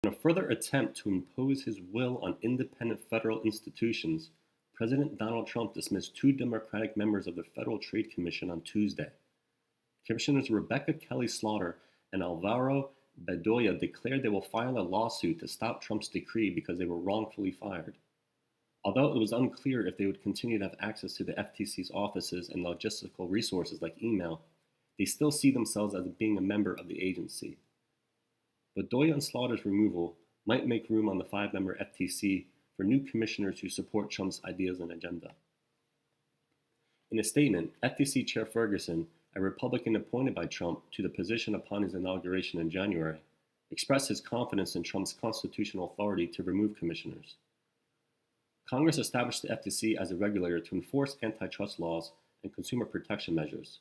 In a further attempt to impose his will on independent federal institutions, President Donald Trump dismissed two Democratic members of the Federal Trade Commission on Tuesday. Commissioners Rebecca Kelly Slaughter and Alvaro Bedoya declared they will file a lawsuit to stop Trump's decree because they were wrongfully fired. Although it was unclear if they would continue to have access to the FTC's offices and logistical resources like email, they still see themselves as being a member of the agency. Bedoya and Slaughter's removal might make room on the five-member FTC for new commissioners who support Trump's ideas and agenda. In a statement, FTC Chair Ferguson, a Republican appointed by Trump to the position upon his inauguration in January, expressed his confidence in Trump's constitutional authority to remove commissioners. Congress established the FTC as a regulator to enforce antitrust laws and consumer protection measures.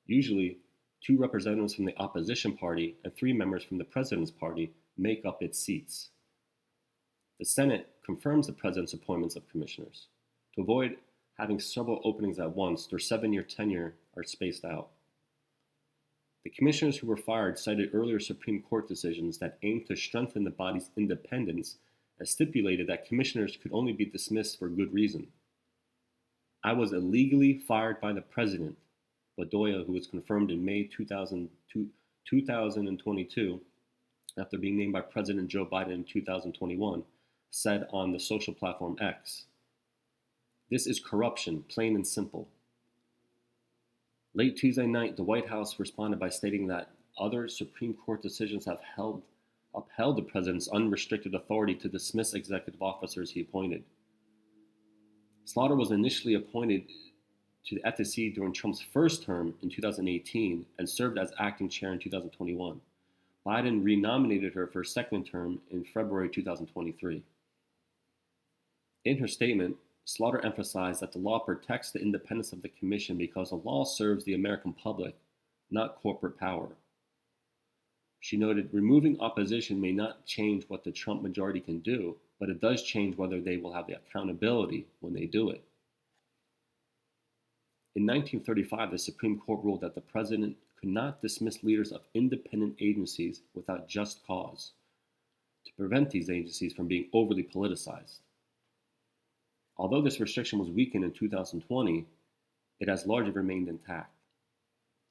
Usually, 2 representatives from the opposition party and 3 members from the president's party make up its seats. The Senate confirms the president's appointments of commissioners. To avoid having several openings at once, their 7-year tenure are spaced out. The commissioners who were fired cited earlier Supreme Court decisions that aimed to strengthen the body's independence and stipulated that commissioners could only be dismissed for good reason. "I was illegally fired by the president," Bedoya, who was confirmed in May 2022 after being named by President Joe Biden in 2021, said on the social platform X. "This is corruption, plain and simple." Late Tuesday night, the White House responded by stating that other Supreme Court decisions have upheld the president's unrestricted authority to dismiss executive officers he appointed. Slaughter was initially appointed to the FTC during Trump's first term in 2018 and served as acting chair in 2021. Biden renominated her for a second term in February 2023. In her statement, Slaughter emphasized that the law protects the independence of the commission because the law serves the American public, not corporate power. She noted removing opposition may not change what the Trump majority can do, but it does change whether they will have the accountability when they do it. In 1935, the Supreme Court ruled that the president could not dismiss leaders of independent agencies without just cause, to prevent these agencies from being overly politicized. Although this restriction was weakened in 2020, it has largely remained intact.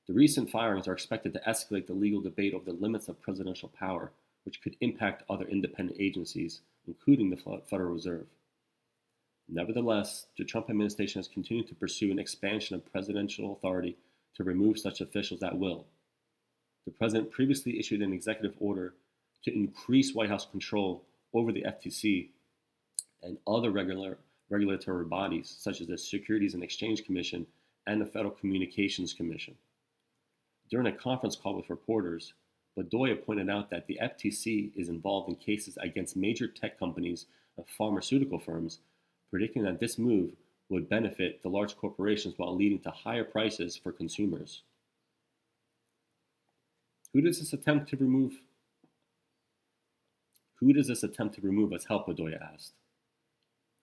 The recent firings are expected to escalate the legal debate over the limits of presidential power, which could impact other independent agencies, including the Federal Reserve. Nevertheless, the Trump administration has continued to pursue an expansion of presidential authority to remove such officials at will. The president previously issued an executive order to increase White House control over the FTC and other regulatory bodies, such as the Securities and Exchange Commission and the Federal Communications Commission. During a conference call with reporters, Bedoya pointed out that the FTC is involved in cases against major tech companies and pharmaceutical firms, predicting that this move would benefit the large corporations while leading to higher prices for consumers. Who does this attempt to remove us help, Bedoya asked.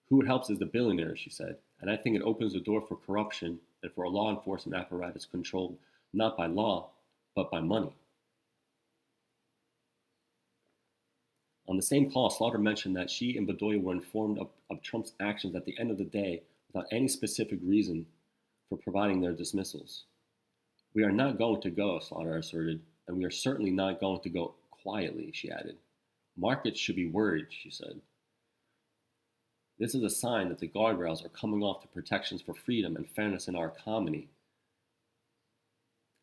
"Who it helps is the billionaires," she said, "and I think it opens the door for corruption and for a law enforcement apparatus controlled not by law, but by money." On the same call, Slaughter mentioned that she and Bedoya were informed of Trump's actions at the end of the day without any specific reason for providing their dismissals. "We are not going to go," Slaughter asserted, "and we are certainly not going to go quietly," she added. "Markets should be worried," she said. "This is a sign that the guardrails are coming off the protections for freedom and fairness in our economy.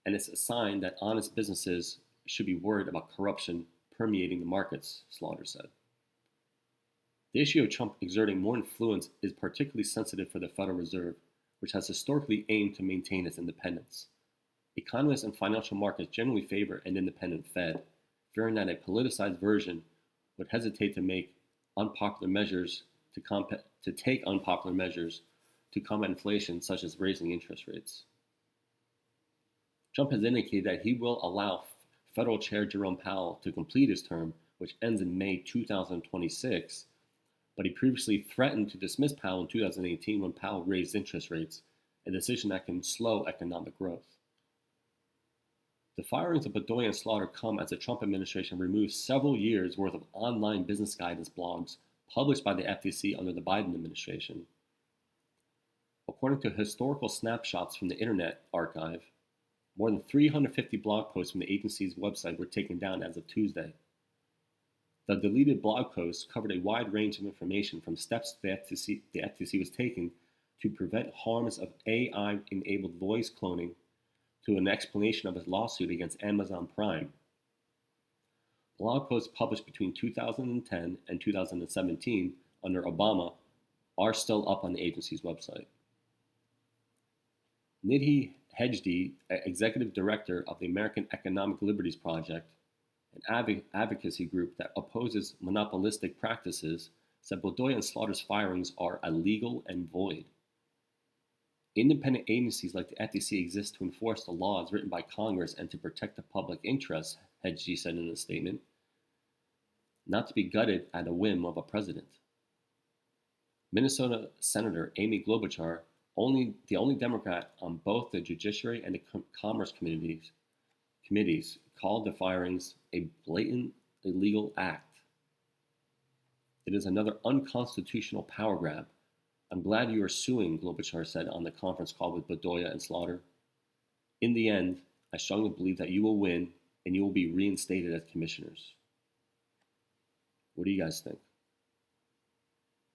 And it's a sign that honest businesses should be worried about corruption permeating the markets," Slaughter said. The issue of Trump exerting more influence is particularly sensitive for the Federal Reserve, which has historically aimed to maintain its independence. Economists and financial markets generally favor an independent Fed, fearing that a politicized version would hesitate to take unpopular measures to combat inflation, such as raising interest rates. Trump has indicated that he will allow Federal Chair Jerome Powell to complete his term, which ends in May 2026, but he previously threatened to dismiss Powell in 2018 when Powell raised interest rates, a decision that can slow economic growth. The firings of Bedoya and Slaughter come as the Trump administration removes several years' worth of online business guidance blogs published by the FTC under the Biden administration. According to historical snapshots from the Internet Archive, more than 350 blog posts from the agency's website were taken down as of Tuesday. The deleted blog posts covered a wide range of information from steps the FTC was taking to prevent harms of AI-enabled voice cloning to an explanation of its lawsuit against Amazon Prime. Blog posts published between 2010 and 2017 under Obama are still up on the agency's website. Nidhi Hegde, executive director of the American Economic Liberties Project, an advocacy group that opposes monopolistic practices, said Bedoya and Slaughter's firings are illegal and void. Independent agencies like the FTC exist to enforce the laws written by Congress and to protect the public interest, Hegde said in a statement, not to be gutted at a whim of a president. Minnesota Senator Amy Klobuchar, the only Democrat on both the Judiciary and the Commerce committees, called the firings a blatant illegal act. It is another unconstitutional power grab. I'm glad you are suing, Klobuchar said on the conference call with Bedoya and Slaughter. In the end, I strongly believe that you will win and you will be reinstated as commissioners. What do you guys think?